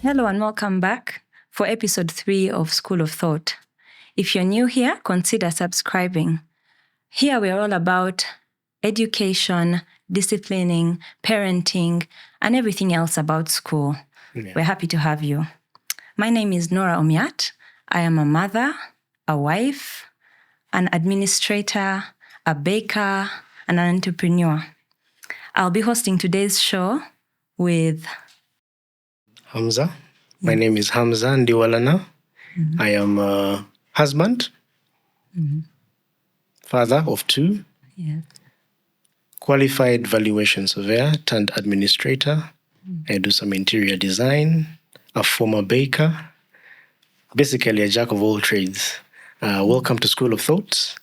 Hello and welcome back for episode 3 of School of Thought. If you're new here, consider subscribing. Here we are all about education, disciplining, parenting, and everything else about school. Yeah. We're happy to have you. My name is Nora Omiat. I am a mother, a wife, an administrator, a baker, and an entrepreneur. I'll be hosting today's show with Hamza. My name is Hamza Ndiwalana. Mm-hmm. I am a husband, father of 2, qualified valuation surveyor turned administrator. I do some interior design, a former baker, basically a jack of all trades. Welcome to School of Thought.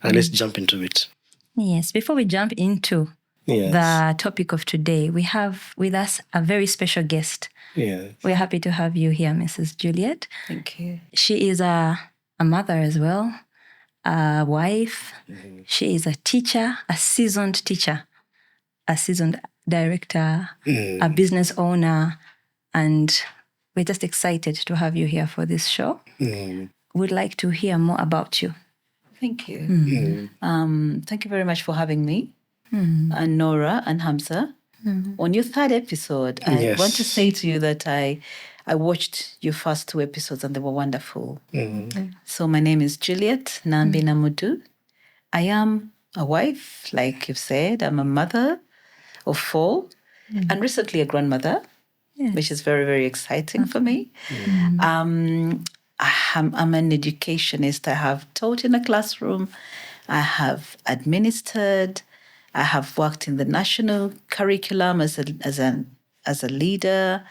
Let's jump into it. Yes, before we jump into the topic of today, we have with us a very special guest. Yes. We're happy to have you here, Mrs. Juliet. Thank you. She is a mother as well, a wife. Mm-hmm. She is a teacher, a seasoned teacher, a seasoned director, a business owner, and we're just excited to have you here for this show. We'd like to hear more about you. Thank you. Thank you very much for having me, and Nora and Hamza. On your 3rd episode, I want to say to you that I watched your first 2 episodes and they were wonderful. So my name is Juliet Nambi Namudu. I am a wife, like you've said. I'm a mother of 4 and recently a grandmother, which is very, very exciting for me. I'm an educationist. I have taught in a classroom. I have administered. I have worked in the national curriculum as a leader.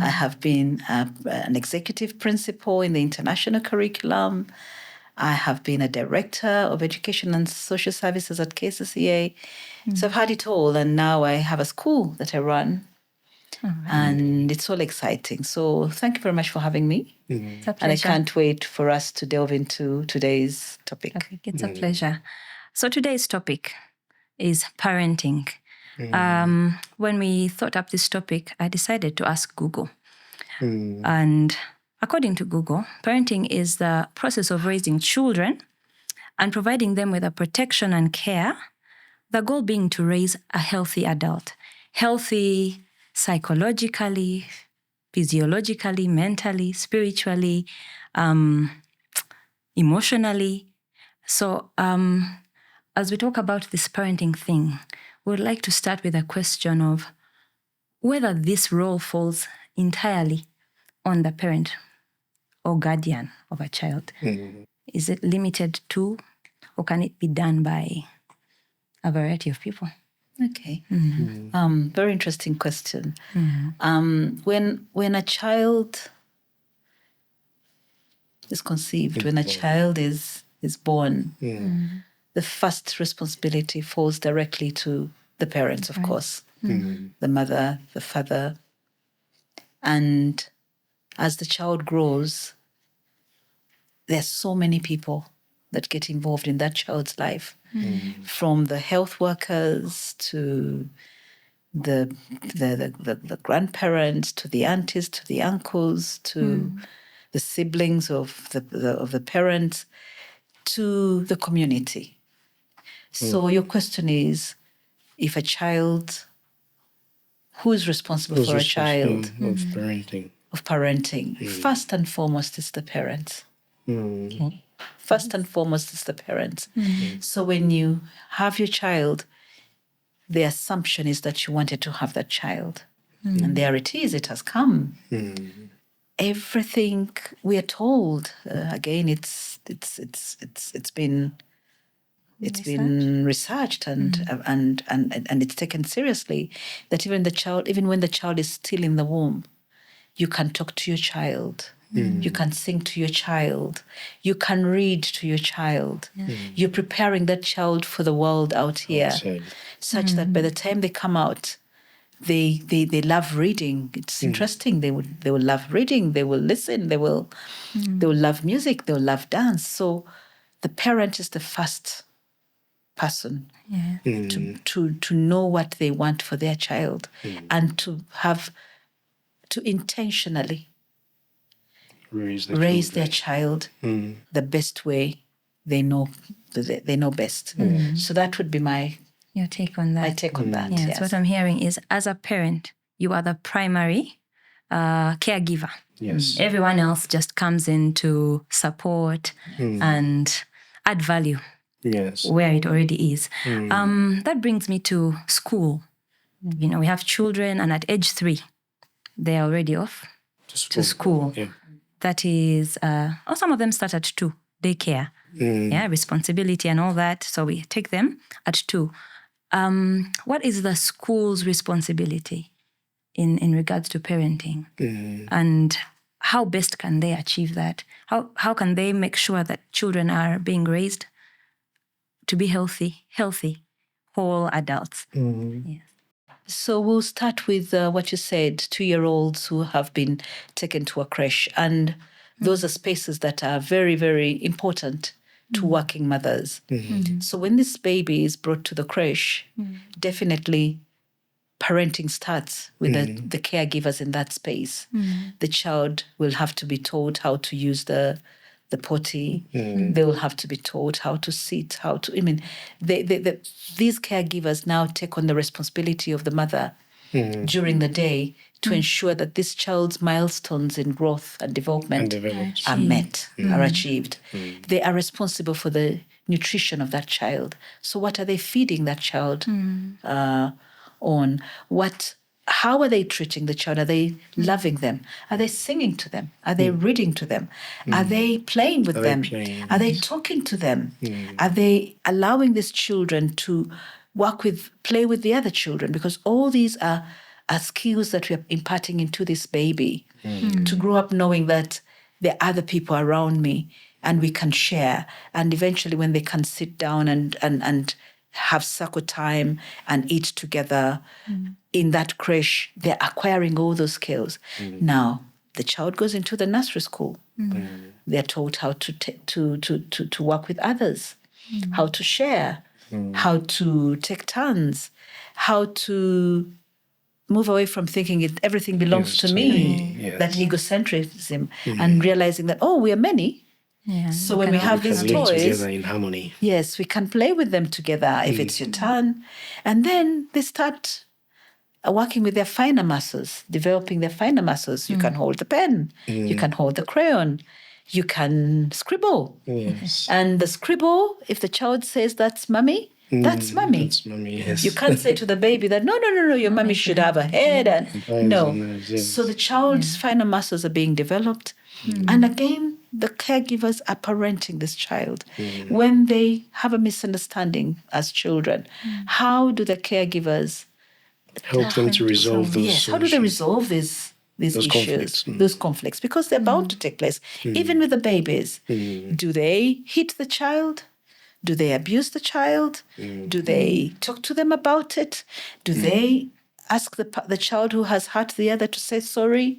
I have been an executive principal in the international curriculum. I have been a director of education and social services at KCCA. So I've had it all, and now I have a school that I run. And it's all exciting. So thank you very much for having me. It's a pleasure. And I can't wait for us to delve into today's topic. It's a pleasure. So today's topic is parenting. When we thought up this topic, I decided to ask Google. And according to Google, parenting is the process of raising children and providing them with a protection and care, the goal being to raise a healthy adult. Healthy psychologically, physiologically, mentally, spiritually, emotionally. So as we talk about this parenting thing, we would like to start with a question of whether this role falls entirely on the parent or guardian of a child. Is it limited to, or can it be done by a variety of people? Okay. Very interesting question. When a child is conceived, when a child is born, the first responsibility falls directly to the parents, of course, the mother, the father. And as the child grows, there are so many people that get involved in that child's life, from the health workers to the grandparents, to the aunties, to the uncles, to the siblings of the parents, to the community. So your question is, if a child, who is responsible for a child? Of parenting. First and foremost is the parents. Okay. First and foremost is the parents. So when you have your child, the assumption is that you wanted to have that child. And there it is, it has come. Everything we are told, again, it's been researched and it's taken seriously, that even when the child is still in the womb, you can talk to your child. You can sing to your child. You can read to your child. You're preparing that child for the world out here, such that by the time they come out, they love reading. It's interesting. They will love reading. They will listen. They will love music. They will love dance. So the parent is the first person to know what they want for their child and to to intentionally Raise their child the best way they know best. So that would be Your take on that. my take on that. Yes, Yes. what I'm hearing is, as a parent, you are the primary caregiver. Yes. Everyone else just comes in to support and add value Yes. where it already is. That brings me to school. You know, we have children, and at age 3, they're already off to school. Yeah. That is, or some of them start at 2, daycare. Yeah, responsibility and all that. So we take them at 2. What is the school's responsibility in regards to parenting? And how best can they achieve that? How can they make sure that children are being raised to be healthy, whole adults? Yes. So we'll start with what you said, 2-year-olds who have been taken to a creche. And those are spaces that are very, very important to working mothers. So when this baby is brought to the creche, definitely parenting starts with the caregivers in that space. The child will have to be taught how to use the potty. They will have to be taught how to sit, these caregivers now take on the responsibility of the mother during the day to ensure that this child's milestones in growth and development are met, are achieved. They are responsible for the nutrition of that child. So what are they feeding that child on? How are they treating the child? Are they loving them? Are they singing to them? Are they reading to them? Are they playing with them? Are they talking to them? Are they allowing these children to play with the other children? Because all these are skills that we are imparting into this baby to grow up knowing that there are other people around me and we can share. And eventually when they can sit down and have circle time and eat together in that creche, they're acquiring all those skills. Now, the child goes into the nursery school. They're taught how to work with others, how to share, how to take turns, how to move away from thinking everything belongs to me, that egocentrism, and realizing that, we are many. Yeah. So when we have these live toys, together in harmony. yes, we can play with them together if it's your turn. And then they start working with their finer muscles, developing their finer muscles. You can hold the pen, you can hold the crayon, you can scribble. Yes. And the scribble, if the child says that's mommy, that's mommy. That's mommy, yes. You can't say to the baby that, no, your mommy should have a head. And no. Yes. So the child's finer muscles are being developed. And again, the caregivers are parenting this child. When they have a misunderstanding as children, how do the caregivers help them to resolve those Yes, how do they resolve these issues, conflicts. those conflicts? Because they're bound to take place. Even with the babies, do they hit the child? Do they abuse the child? Do they talk to them about it? Do they ask the child who has hurt the other to say sorry?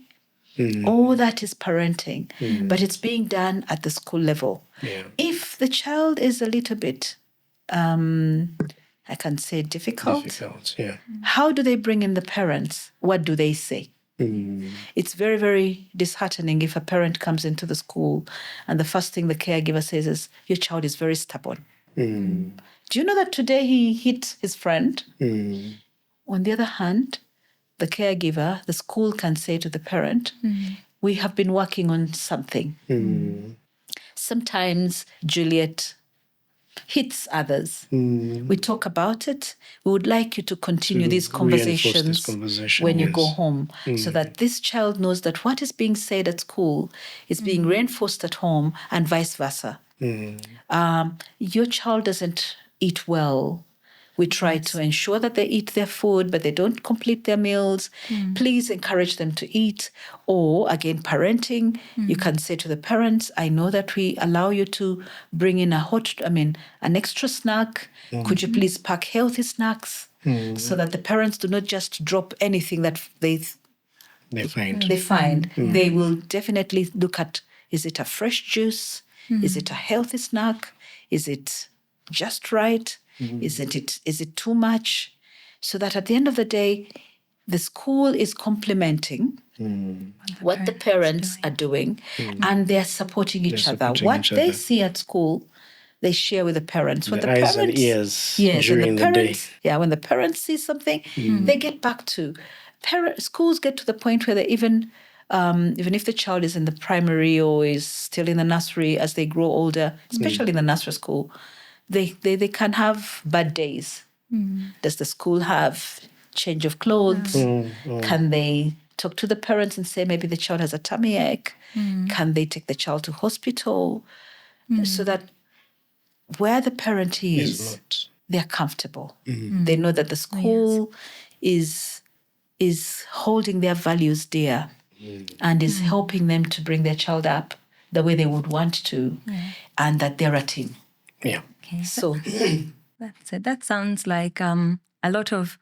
All that is parenting, but it's being done at the school level. Yeah. If the child is a little bit, I can say difficult, yeah. how do they bring in the parents? What do they say? It's very, very disheartening if a parent comes into the school and the first thing the caregiver says is, your child is very stubborn. Do you know that today he hit his friend? On the other hand, the caregiver, the school can say to the parent, we have been working on something. Sometimes Juliet hits others. We talk about it. We would like you to continue these conversations when you go home, so that this child knows that what is being said at school is being reinforced at home and vice versa. Your child doesn't eat well. We try to ensure that they eat their food, but they don't complete their meals. Please encourage them to eat. Or again, parenting, you can say to the parents, I know that we allow you to bring in an extra snack. Could you please pack healthy snacks so that the parents do not just drop anything that they find. They will definitely look at, is it a fresh juice? Is it a healthy snack? Is it just right? Is it too much? So that at the end of the day, the school is complementing what the parents are doing, and they're supporting each other. What they see at school, they share with the parents. When The the eyes parents, and ears yes, during when the the day. parents, yeah, when the parents see something, they get back to. Schools get to the point where they even if the child is in the primary or is still in the nursery, as they grow older, especially in the nursery school, they can have bad days. Does the school have change of clothes? Can they talk to the parents and say maybe the child has a tummy ache? Can they take the child to hospital? So that where the parent is, they're comfortable. They know that the school is holding their values dear and is helping them to bring their child up the way they would want to, and that they're a team. Yeah. Okay. So That's it. That sounds like a lot of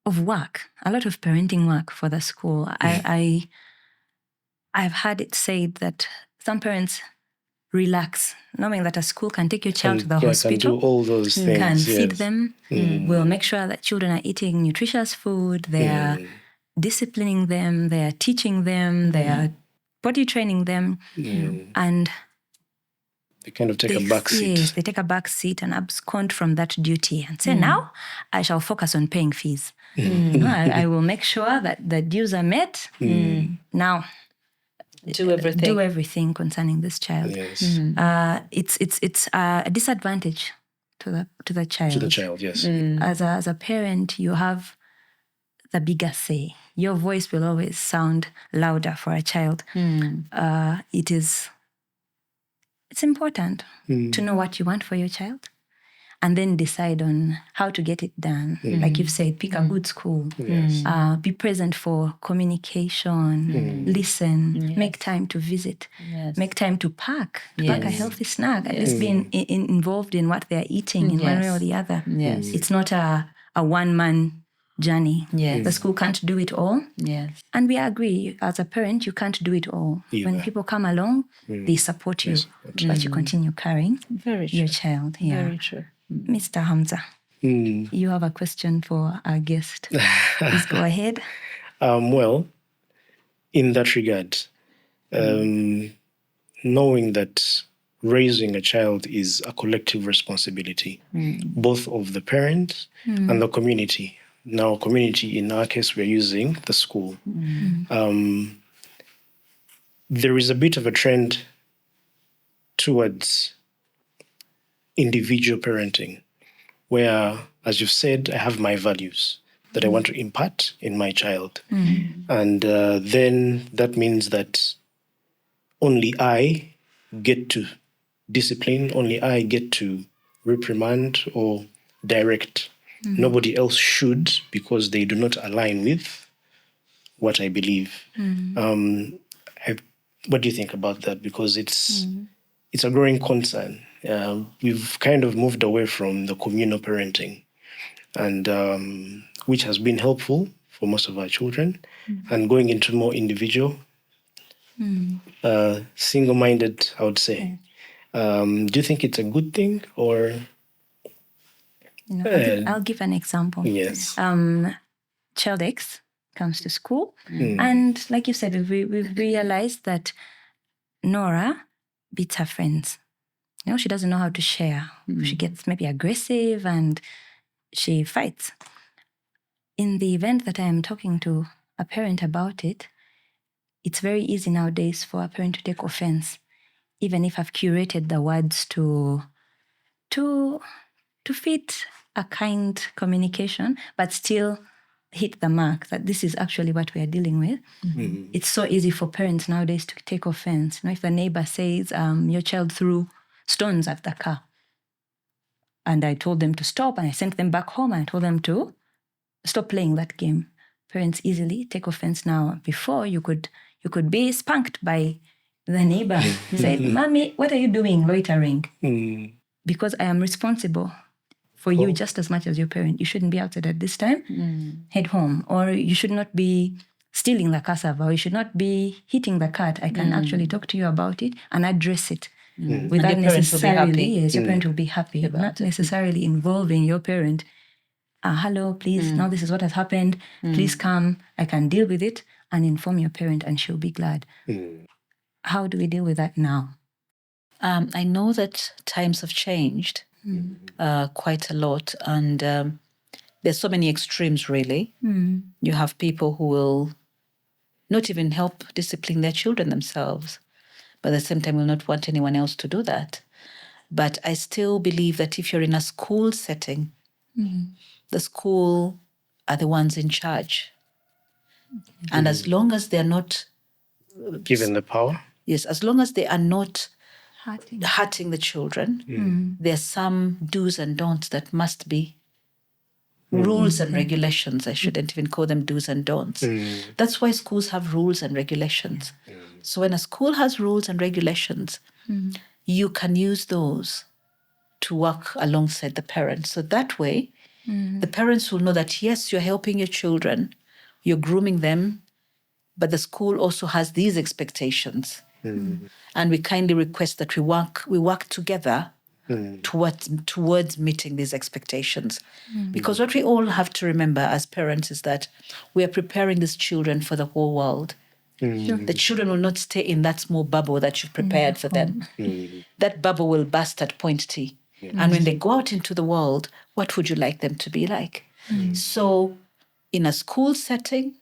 work, a lot of parenting work for the school. I've heard it said that some parents relax, knowing that a school can take your child to the hospital, can do all those things, can feed them, will make sure that children are eating nutritious food, they are disciplining them, they are teaching them, they are potty training them, and they kind of take a back seat. Yes, they take a back seat and abscond from that duty and say, now I shall focus on paying fees. I will make sure that the dues are met. Now, do everything concerning this child. Yes. It's a disadvantage to the child. To the child, yes. As a parent, you have the bigger say. Your voice will always sound louder for a child. It's important to know what you want for your child and then decide on how to get it done. Like you've said, pick a good school, be present for communication, listen, make time to visit, make time to pack a healthy snack, at least being involved in what they're eating in one way or the other. It's not a one-man journey. The school can't do it all. And we agree, as a parent, you can't do it all. When people come along, they support you, but you continue carrying your child. Very true. Mr. Hamza, you have a question for our guest. Please go ahead. Well, in that regard, knowing that raising a child is a collective responsibility, both of the parent and the community. Now, community, in our case, we're using the school. There is a bit of a trend towards individual parenting, where, as you've said, I have my values that I want to impart in my child. And then that means that only I get to discipline, only I get to reprimand or direct. Nobody else should, because they do not align with what I believe. What do you think about that? Because it's a growing concern. We've kind of moved away from the communal parenting, and which has been helpful for most of our children, and going into more individual, single-minded, I would say. Do you think it's a good thing, or? I'll give an example. Yes. Child X comes to school, and like you said, we've realized that Nora beats her friends. She doesn't know how to share. She gets maybe aggressive and she fights. In the event that I am talking to a parent about it, it's very easy nowadays for a parent to take offense, even if I've curated the words to fit a kind communication, but still hit the mark that this is actually what we are dealing with. It's so easy for parents nowadays to take offense. If the neighbor says, your child threw stones at the car, and I told them to stop, and I sent them back home, and I told them to stop playing that game. Parents easily take offense now. Before, you could be spanked by the neighbor. Say, Mommy, what are you doing loitering? Because I am responsible for you just as much as your parent. You shouldn't be outside at this time. Head home. Or you should not be stealing the cassava, or you should not be hitting the cat. I can actually talk to you about it and address it. Without necessarily, yes, your parent will be happy. Not necessarily involving your parent hello, please, now this is what has happened. Please come. I can deal with it and inform your parent and she'll be glad. How do we deal with that now? I know that times have changed quite a lot, and there's so many extremes, really. You have people who will not even help discipline their children themselves, but at the same time will not want anyone else to do that. But I still believe that if you're in a school setting, the school are the ones in charge. And as long as they're not given the power, yes, as long as they are not Hurting. hurting the children, there's some do's and don'ts that must be rules and regulations. I shouldn't even call them do's and don'ts. That's why schools have rules and regulations. So when a school has rules and regulations, you can use those to work alongside the parents. So that way, the parents will know that, yes, you're helping your children, you're grooming them, but the school also has these expectations. And we kindly request that we work together towards meeting these expectations. Because what we all have to remember as parents is that we are preparing these children for the whole world. The children will not stay in that small bubble that you've prepared for them. That bubble will burst at point T. And when they go out into the world, what would you like them to be like? So in a school setting,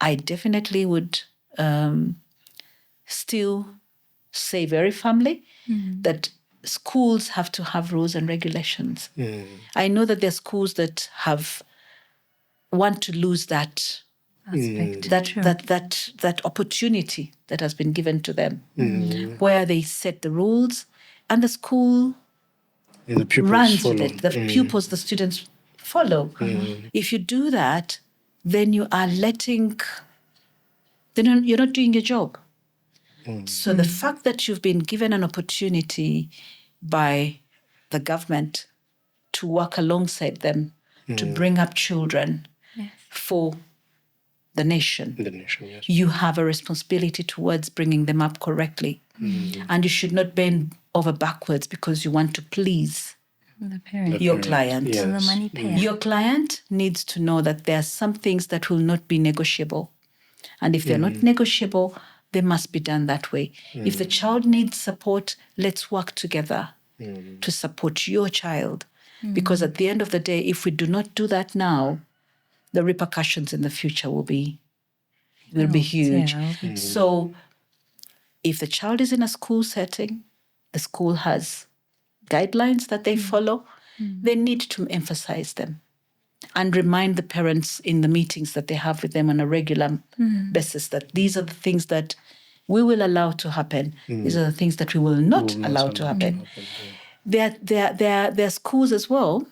I definitely would still say very firmly that schools have to have rules and regulations. I know that there are schools that want to lose that Aspect. that opportunity that has been given to them, where they set the rules and the school and the pupils runs follow. with it. The pupils, the students follow. If you do that, then you are you're not doing your job. So the fact that you've been given an opportunity by the government to work alongside them to bring up children for the nation, Yes. you have a responsibility towards bringing them up correctly. And you should not bend over backwards because you want to please The parent. your client. Yes. The money payer. Your client needs to know that there are some things that will not be negotiable. And if they're not negotiable, they must be done that way. If the child needs support, let's work together to support your child. Because at the end of the day, if we do not do that now, the repercussions in the future will be huge. Yeah. So if the child is in a school setting, the school has guidelines that they follow, they need to emphasize them and remind the parents in the meetings that they have with them on a regular basis that these are the things that we will allow to happen. These are the things that we will not allow to happen. There are schools as well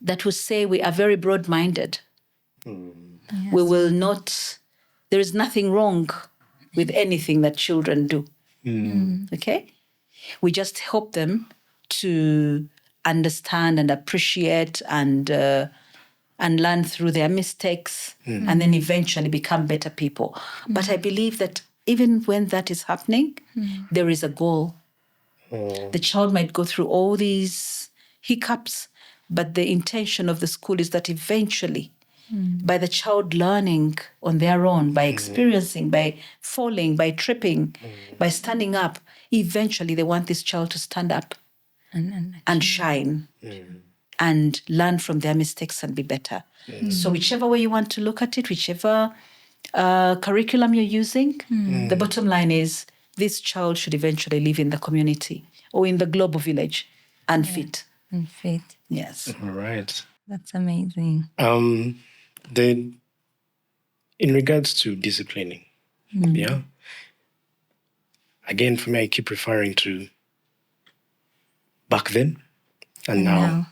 that will say we are very broad-minded. We will not, there is nothing wrong with anything that children do. Okay? We just help them to understand and appreciate and learn through their mistakes and then eventually become better people. But I believe that even when that is happening, there is a goal. The child might go through all these hiccups, but the intention of the school is that eventually, by the child learning on their own, by experiencing, by falling, by tripping, by standing up, eventually they want this child to stand up and shine and learn from their mistakes and be better. So whichever way you want to look at it, whichever curriculum you're using, the bottom line is this child should eventually live in the community or in the global village and fit. And fit. Yes. All right. That's amazing. In regards to disciplining, again, for me, I keep referring to back then and now.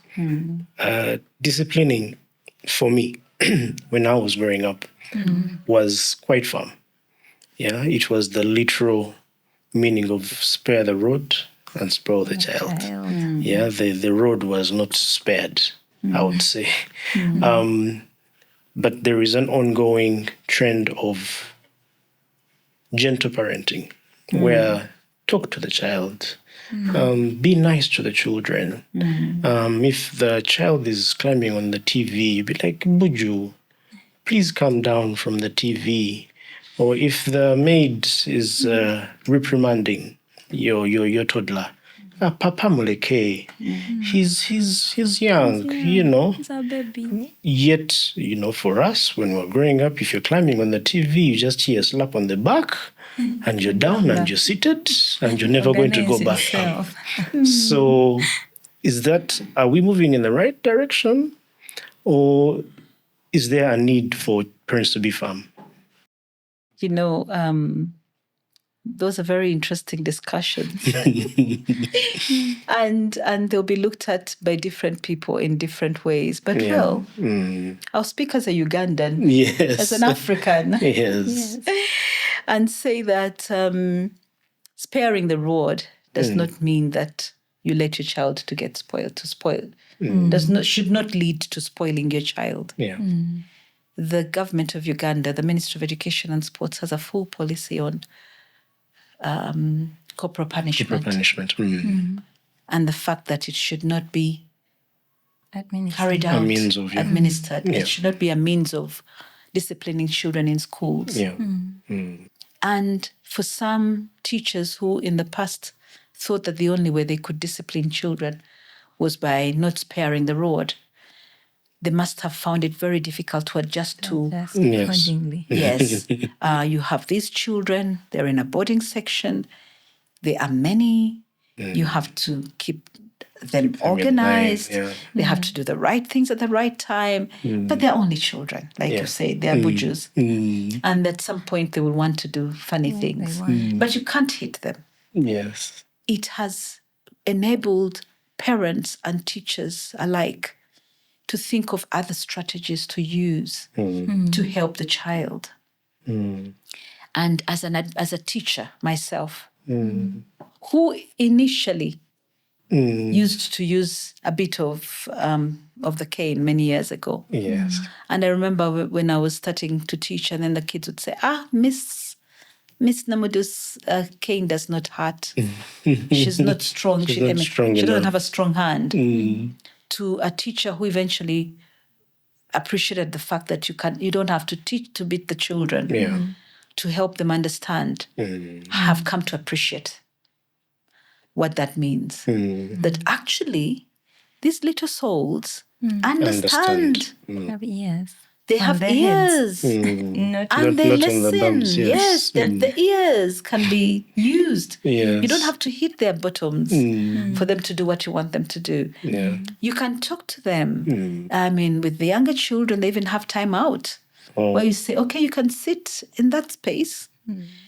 Disciplining for me, when I was growing up, was quite firm. Yeah, it was the literal meaning of spare the rod and spoil the child. Yeah, the road was not spared, I would say. But there is an ongoing trend of gentle parenting where talk to the child. Be nice to the children. If the child is climbing on the TV, be like, Buju, please come down from the TV. Or if the maid is reprimanding your toddler, Papa Muleke, he's young, you know. He's a baby. Yet, you know, for us, when we're growing up, if you're climbing on the TV, you just hear a slap on the back, and you're down and you're seated, and you're never going to go back. So, are we moving in the right direction? Or is there a need for parents to be firm? You know, those are very interesting discussions. and they'll be looked at by different people in different ways. But I'll speak as a Ugandan, as an African. Yes. And say that sparing the rod does not mean that you let your child to get spoiled. Should not lead to spoiling your child. The government of Uganda, the Ministry of Education and Sports, has a full policy on corporal punishment. And the fact that it should not be carried out, administered. It should not be a means of disciplining children in schools. And for some teachers who in the past thought that the only way they could discipline children was by not sparing the rod, they must have found it very difficult to adjust to. Accordingly. Yes. You have these children, they're in a boarding section. There are many. You have to keep them organized. They have to do the right things at the right time. But they're only children, like you say, they're bujus. And at some point they will want to do funny things. But you can't hit them. Yes. It has enabled parents and teachers alike to think of other strategies to use to help the child. And as a teacher myself, who initially used to use a bit of the cane many years ago. Yes. And I remember when I was starting to teach, and then the kids would say, Miss Namudu's cane does not hurt. She's not strong. She doesn't have a strong hand. To a teacher who eventually appreciated the fact that you don't have to teach to beat the children to help them understand. Have come to appreciate what that means. That actually these little souls understand. Have ears. They have ears. And they listen. Yes, the ears can be used. You don't have to hit their bottoms for them to do what you want them to do. You can talk to them. I mean, with the younger children, they even have time out where you say, okay, you can sit in that space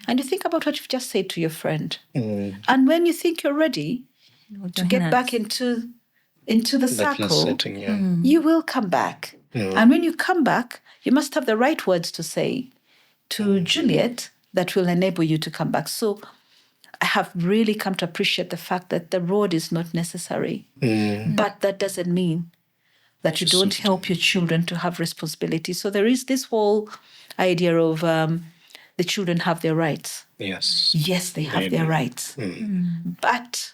and you think about what you've just said to your friend. And when you think you're ready to get back into the circle, you will come back. And when you come back, you must have the right words to say to Juliet that will enable you to come back. So I have really come to appreciate the fact that the rod is not necessary. But that doesn't mean that you don't help your children to have responsibility. So there is this whole idea of the children have their rights. Yes, they have their rights. But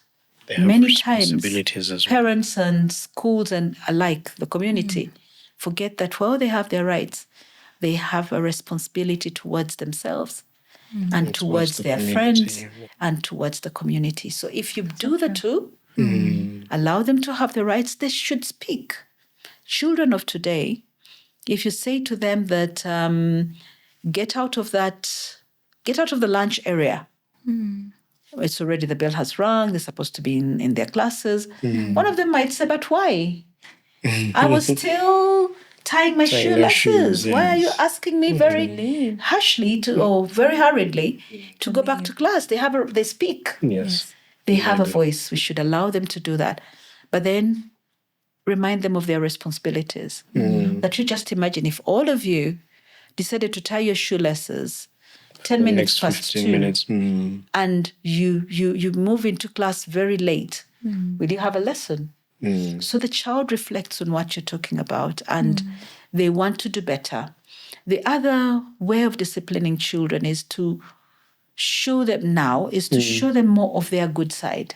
many times, parents and schools and alike, the community, forget that while they have their rights, they have a responsibility towards themselves and towards their friends and towards the community. So if you do the two, allow them to have the rights, they should speak. Children of today, if you say to them that get out of the lunch area, it's already, the bell has rung, they're supposed to be in their classes. One of them might say, but why? I was still tying my shoelaces. Why are you asking me very harshly or very hurriedly to go back to class? They speak. They have a voice. We should allow them to do that. But then remind them of their responsibilities. That you just imagine if all of you decided to tie your shoelaces 10 minutes past 2 and you move into class very late, will you have a lesson? So the child reflects on what you're talking about and they want to do better. The other way of disciplining children is to show them now is to show them more of their good side.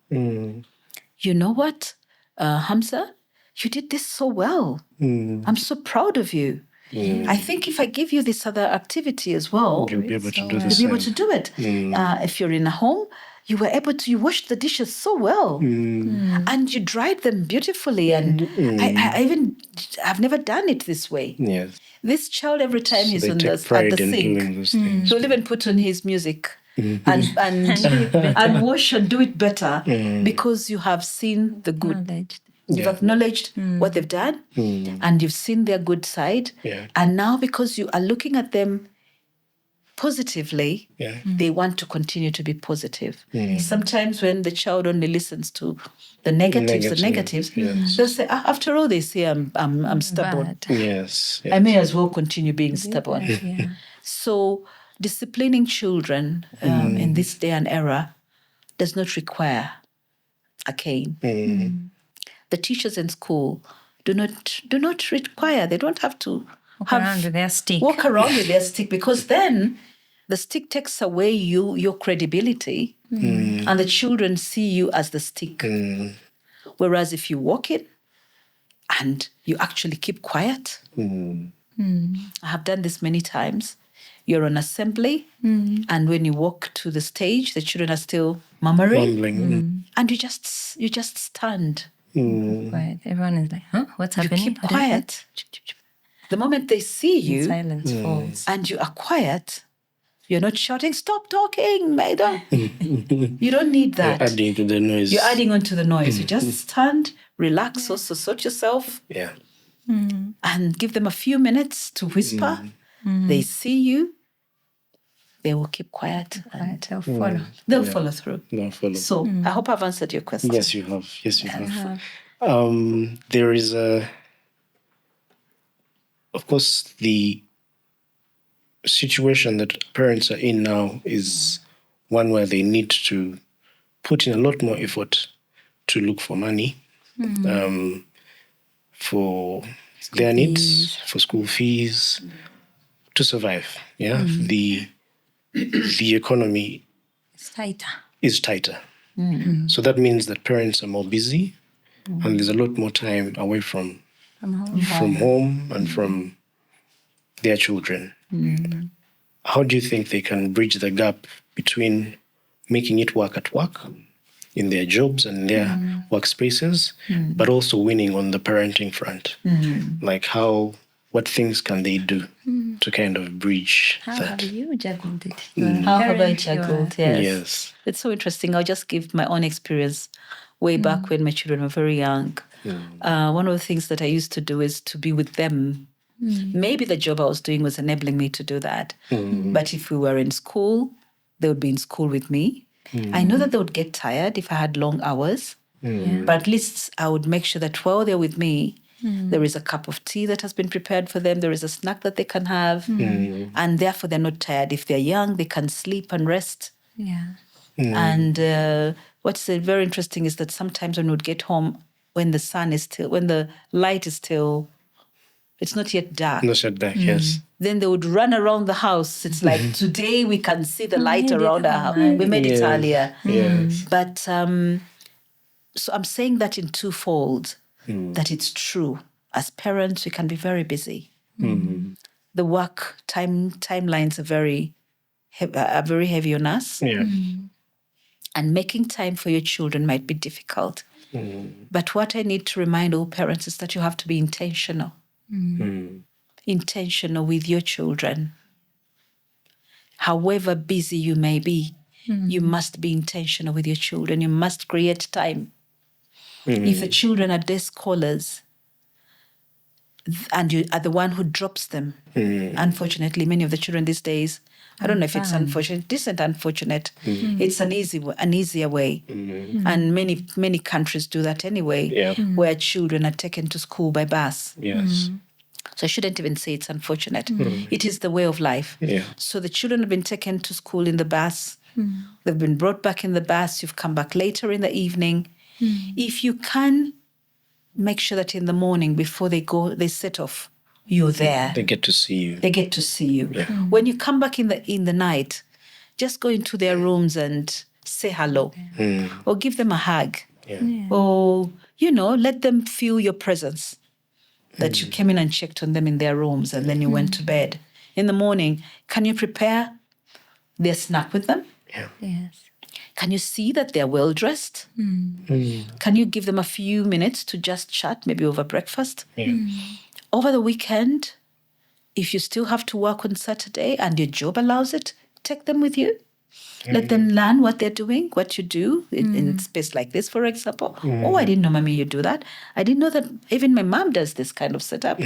You know what, Hamza? You did this so well. I'm so proud of you. I think if I give you this other activity as well, You'll be able to do the you'll be same. able to do it. If you're in a home, you were able to, you washed the dishes so well. And you dried them beautifully. And I've never done it this way. Yes. This child, every time So he's they on take at pride the in sink, doing those things. he'll even put on his music and wash and do it better because you have seen the good. Acknowledged. You've acknowledged what they've done and you've seen their good side. Yeah. And now because you are looking at them positively, they want to continue to be positive. Sometimes when the child only listens to the negatives, they'll say, after all, they say I'm stubborn. Bad. Yes. I may as well continue being stubborn. Yeah. So disciplining children in this day and era does not require a cane. The teachers in school do not require, they don't have to Walk around with their stick. walk around with their stick, because then the stick takes away your credibility and the children see you as the stick. Whereas if you walk in and you actually keep quiet, I have done this many times. You're on assembly and when you walk to the stage, the children are still murmuring Mumbling. and you just stand. Quiet. Everyone is like, huh? What's You happening? keep quiet. The moment they see you Silence falls. and you are quiet, you're not shouting, stop talking, Maida. You don't need that. Adding to the noise. You're adding on to the noise. You just stand, relax, also sort yourself, Yeah. and give them a few minutes to whisper. They see you, they will keep quiet and They'll follow. they'll follow through. No, follow. So I hope I've answered your question. Yes, you have. Yes, you have. There is of course, the situation that parents are in now is one where they need to put in a lot more effort to look for money for their needs, for school fees, to survive. Yeah, the economy It's tighter. is tighter. So that means that parents are more busy and there's a lot more time away from home and from their children. How do you think they can bridge the gap between making it work at work, in their jobs and their workspaces, but also winning on the parenting front? Like what things can they do to kind of bridge How that? have you juggled it? How have I Parent, you are- juggled? Yes. Yes. It's so interesting. I'll just give my own experience way back when my children were very young. One of the things that I used to do is to be with them. Maybe the job I was doing was enabling me to do that. But if we were in school, they would be in school with me. I know that they would get tired if I had long hours, but at least I would make sure that while they're with me, there is a cup of tea that has been prepared for them. There is a snack that they can have. And therefore, they're not tired. If they're young, they can sleep and rest. Yeah. And what's very interesting is that sometimes when we would get home, when the light is still, it's not yet dark. No setback, yes. Then they would run around the house. It's like, today we can see the light made it around our house. We made it earlier. Yes. But so I'm saying that in twofold, that it's true. As parents, we can be very busy. The work timelines are very heavy on us. Yeah. And making time for your children might be difficult. But what I need to remind all parents is that you have to be intentional. Intentional with your children. However busy you may be, you must be intentional with your children. You must create time. If the children are day scholars and you are the one who drops them, unfortunately, many of the children these days, I don't know if it's unfortunate. This isn't unfortunate. It's an easier way. And many countries do that anyway, where children are taken to school by bus. Yes. So I shouldn't even say it's unfortunate. It is the way of life. Yeah. So the children have been taken to school in the bus. They've been brought back in the bus. You've come back later in the evening. If you can make sure that in the morning before they set off, you're there. They get to see you. They get to see you. Yeah. When you come back in the night, just go into their rooms and say hello, or give them a hug, or, let them feel your presence, that you came in and checked on them in their rooms and then you went to bed. In the morning, can you prepare their snack with them? Yeah. Yes. Can you see that they're well dressed? Can you give them a few minutes to just chat, maybe over breakfast? Over the weekend, if you still have to work on Saturday and your job allows it, take them with you. Let them learn what they're doing, what you do in a space like this, for example. Oh, I didn't know, Mommy, you do that. I didn't know that even my mom does this kind of setup.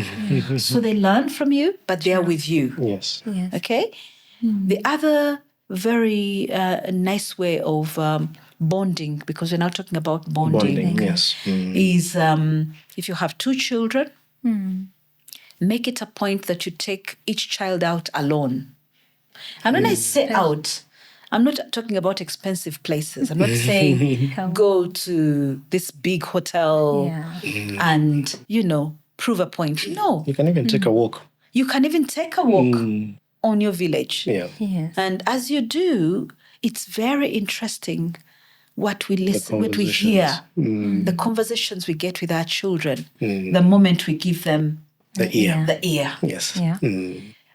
So they learn from you, but they're with you. Yes. Okay? The other very nice way of bonding, because we're now talking about bonding, yes. is if you have 2 children, make it a point that you take each child out alone. And when I say out, I'm not talking about expensive places. I'm not saying go to this big hotel and, prove a point. No. You can even take a walk. You can even take a walk on your village. Yeah. Yes. And as you do, it's very interesting what we listen, what we hear, the conversations we get with our children, the moment we give them The ear. the ear. Yes. Yeah.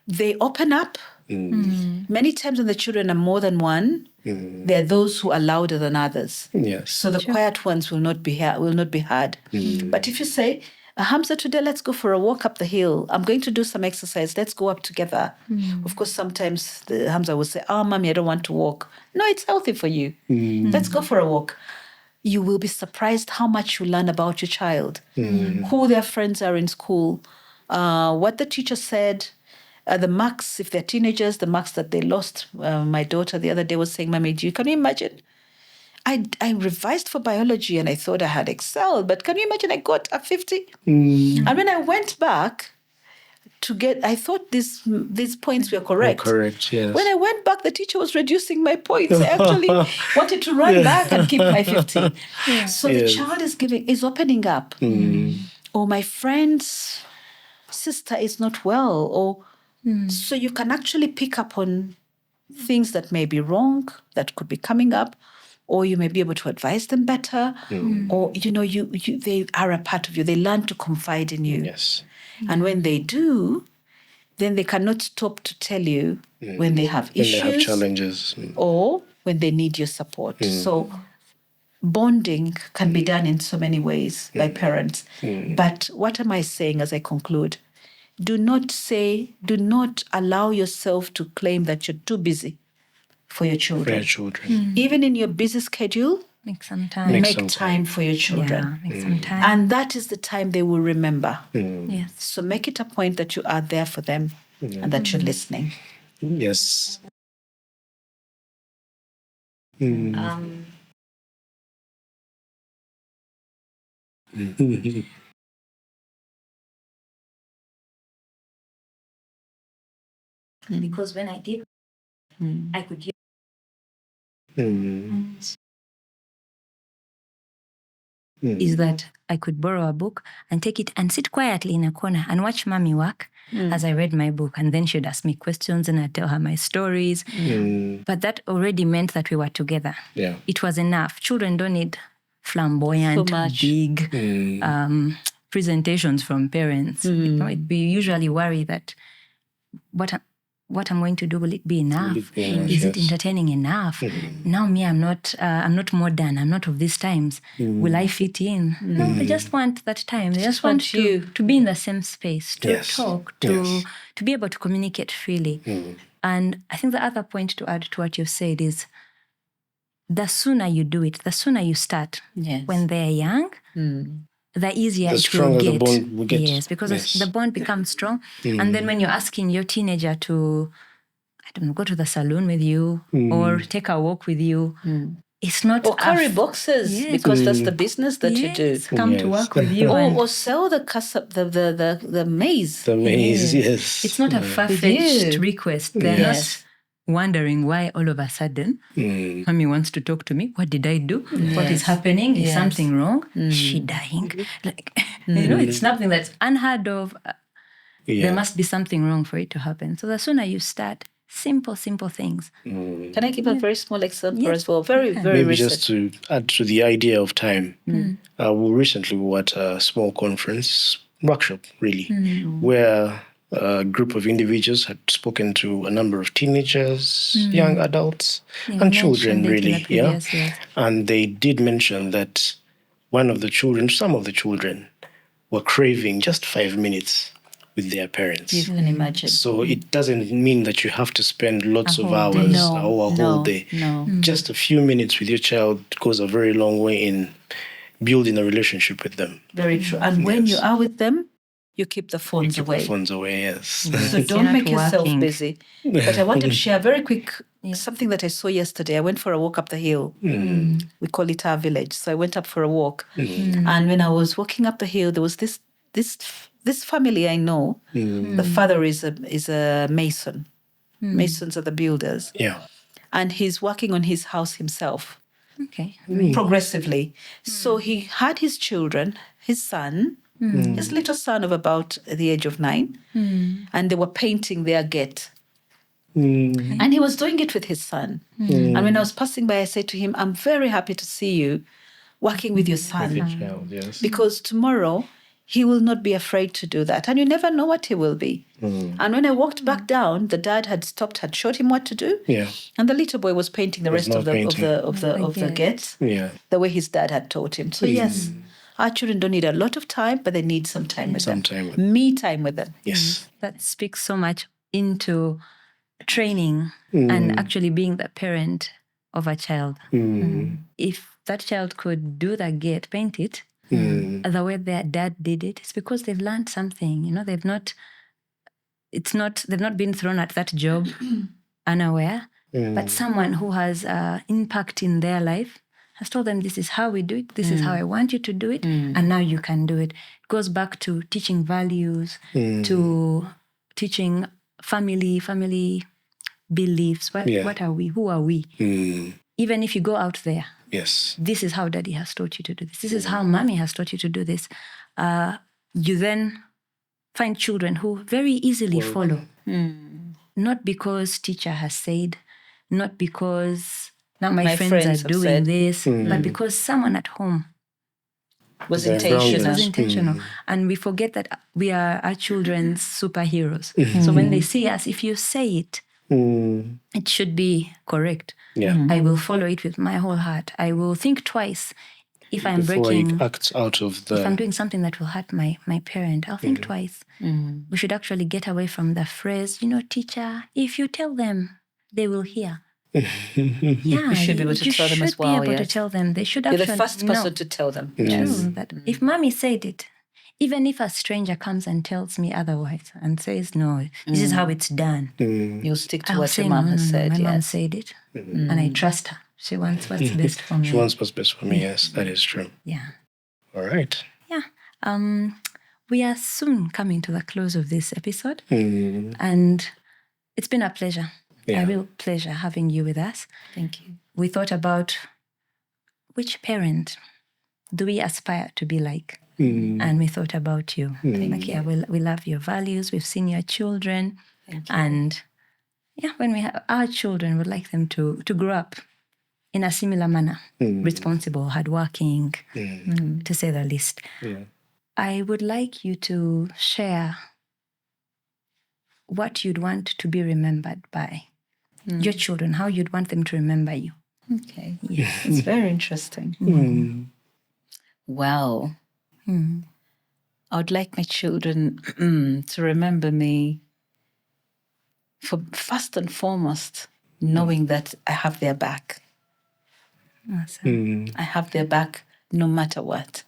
They open up. Many times when the children are more than one, there are those who are louder than others. Yes. So the quiet ones will not be heard. But if you say, Hamza, today let's go for a walk up the hill. I'm going to do some exercise. Let's go up together. Of course, sometimes Hamza will say, oh, Mommy, I don't want to walk. No, it's healthy for you. Let's go for a walk. You will be surprised how much you learn about your child, who their friends are in school, what the teacher said, the marks, if they're teenagers, the marks that they lost. My daughter the other day was saying, Mommy, can you imagine? I revised for biology and I thought I had excelled, but can you imagine I got a 50? And when I went back I thought these points were correct. Correct, yes. When I went back, the teacher was reducing my points. I actually wanted to run back and keep my 50. So the child is opening up. Or my friend's sister is not well, or so you can actually pick up on things that may be wrong, that could be coming up, or you may be able to advise them better, or they are a part of you. They learn to confide in you. Yes. And when they do, then they cannot stop to tell you when they have issues, when they have challenges, or when they need your support. So bonding can be done in so many ways by parents. But what am I saying as I conclude? Do not allow yourself to claim that you're too busy for your children. Even in your busy schedule, make some time. Make time for your children. Yeah, make some time. And that is the time they will remember. Yes. So make it a point that you are there for them and that you're listening. Yes. Because when I did, I could hear. Is that I could borrow a book and take it and sit quietly in a corner and watch Mommy work as I read my book. And then she'd ask me questions and I'd tell her my stories. But that already meant that we were together. Yeah. It was enough. Children don't need flamboyant, big presentations from parents. We usually worry that what I'm going to do, will it be enough? Is it entertaining enough? Now I'm not modern. I'm not of these times. Will I fit in? No, they just want that time. They just want to be in the same space, to talk, to be able to communicate freely. And I think the other point to add to what you've said is the sooner you do it, the sooner you start. When they're young, the easier it will get. The bond will get. Yes, because the bond becomes strong. And then when you're asking your teenager to, I don't know, go to the salon with you or take a walk with you, it's not... Or carry boxes, because that's the business that you do. Come to work with you. Or sell the maize. The maize, yes. It's not a far-fetched request. They're not wondering why all of a sudden Mommy wants to talk to me. What did I do? What is happening? Is something wrong? Is she dying? It's something that's unheard of. There must be something wrong for it to happen. So the sooner you start, Simple things. Can I give a very small example as well? Very Maybe recent. just to add to the idea of time. We recently were at a small conference, workshop really, where a group of individuals had spoken to a number of teenagers, young adults, and children really. Yes. And they did mention that some of the children were craving just 5 minutes with their parents. You can imagine. So it doesn't mean that you have to spend lots of whole day. hours or a whole day. No. Just a few minutes with your child goes a very long way in building a relationship with them. Very true. And when you are with them, you keep the phones Keep away. the phones away, yes. So don't make yourself working. busy. But I wanted to share very quick something that I saw yesterday. I went for a walk up the hill. We call it our village. So I went up for a walk. And when I was walking up the hill, there was this family I know. The father is a mason. Masons are the builders. Yeah. And he's working on his house himself. Okay. Progressively. So he had his children, his son, his little son of about the age of 9, and they were painting their gate. And he was doing it with his son. And when I was passing by, I said to him, I'm very happy to see you working with your son. Child, yes. Because tomorrow he will not be afraid to do that. And you never know what he will be. And when I walked back down, the dad had stopped, had showed him what to do. Yeah. And the little boy was painting the rest not of the gates Yeah. the way his dad had taught him. So yes, our children don't need a lot of time, but they need some time with them. Me time with them. Yes. That speaks so much into training and actually being the parent of a child. If that child could do the gate, paint it, the way their dad did it, it's because they've learned something. They've not been thrown at that job unaware, but someone who has impact in their life has told them, this is how we do it, this is how I want you to do it, and now you can do it. It goes back to teaching values, to teaching family beliefs. What are we? Who are we? Even if you go out there, yes, this is how daddy has taught you to do this. This is how mommy has taught you to do this. You then find children who very easily follow. Not because teacher has said, not because now my friends are doing this, but because someone at home was intentional. And we forget that we are our children's superheroes. So when they see us, if you say it, it should be correct. Yeah. I will follow it with my whole heart. I will think twice if I'm Before breaking. it acts out of the. If I'm doing something that will hurt my parent, I'll think twice. We should actually get away from the phrase, teacher, if you tell them, they will hear. You should be able to tell them as well. You should be able to tell them. They should You're actually the first person to tell them. Yes. That if mommy said it, even if a stranger comes and tells me otherwise and says, no, this is how it's done. You'll stick to I'll what say, your mom has said. My mom said it. And I trust her. She wants what's best for me. She wants what's best for me, yes, that is true. Yeah. All right. Yeah. We are soon coming to the close of this episode. And it's been a pleasure. Yeah. A real pleasure having you with us. Thank you. We thought about which parent do we aspire to be like? And we thought about you. We love your values. We've seen your children. And when we have our children, we'd like them to grow up in a similar manner. Responsible, hardworking, to say the least. Yeah. I would like you to share what you'd want to be remembered by. Your children, how you'd want them to remember you. Okay. Yes. It's very interesting. Well, I would like my children to remember me for first and foremost, knowing that I have their back. Awesome. I have their back no matter what.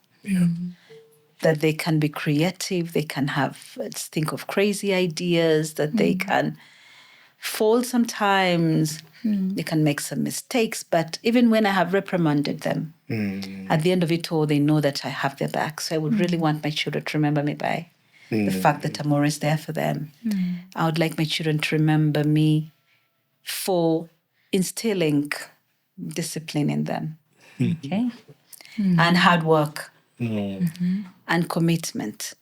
That they can be creative, they can think of crazy ideas, that they can fall sometimes, they can make some mistakes, but even when I have reprimanded them, at the end of it all, they know that I have their back. So I would really want my children to remember me by the fact that I'm always there for them. I would like my children to remember me for instilling discipline in them. Okay. And hard work and commitment.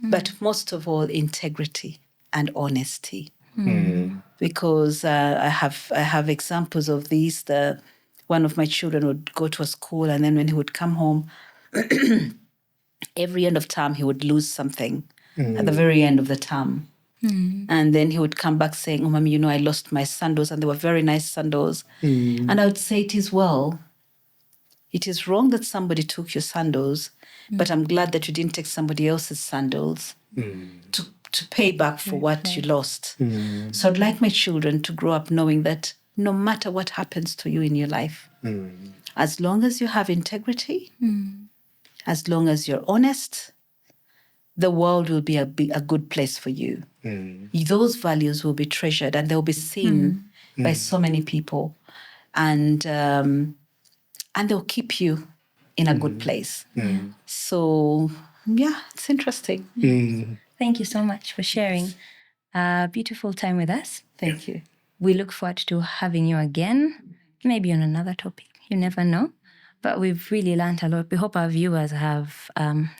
But most of all, integrity and honesty. because I have examples of these. One of my children would go to a school, and then when he would come home, every end of term he would lose something at the very end of the term. And then he would come back saying, "Oh, Mommy, I lost my sandals, and they were very nice sandals." And I would say, it is wrong that somebody took your sandals, but I'm glad that you didn't take somebody else's sandals to pay back for what you lost. So I'd like my children to grow up knowing that no matter what happens to you in your life, as long as you have integrity, as long as you're honest, the world will be a good place for you. Those values will be treasured, and they'll be seen by so many people, and they'll keep you in a good place. So, yeah, it's interesting. Thank you so much for sharing a beautiful time with us. Thank you. We look forward to having you again, maybe on another topic. You never know. But we've really learned a lot. We hope our viewers have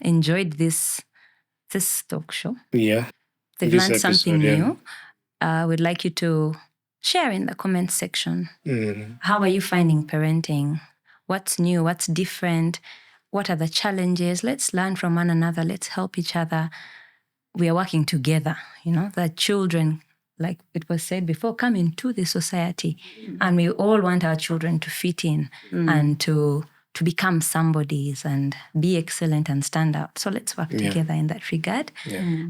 enjoyed this talk show. Yeah. They've This learned something episode, new. We'd like you to share in the comment section. How are you finding parenting? What's new? What's different? What are the challenges? Let's learn from one another. Let's help each other. We are working together. The children, like it was said before, come into the society, and we all want our children to fit in and to become somebodies and be excellent and stand out. So let's work together in that regard.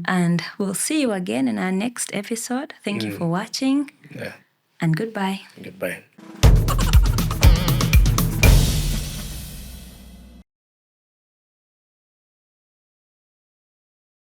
And we'll see you again in our next episode. Thank you for watching. Yeah. And goodbye. Goodbye.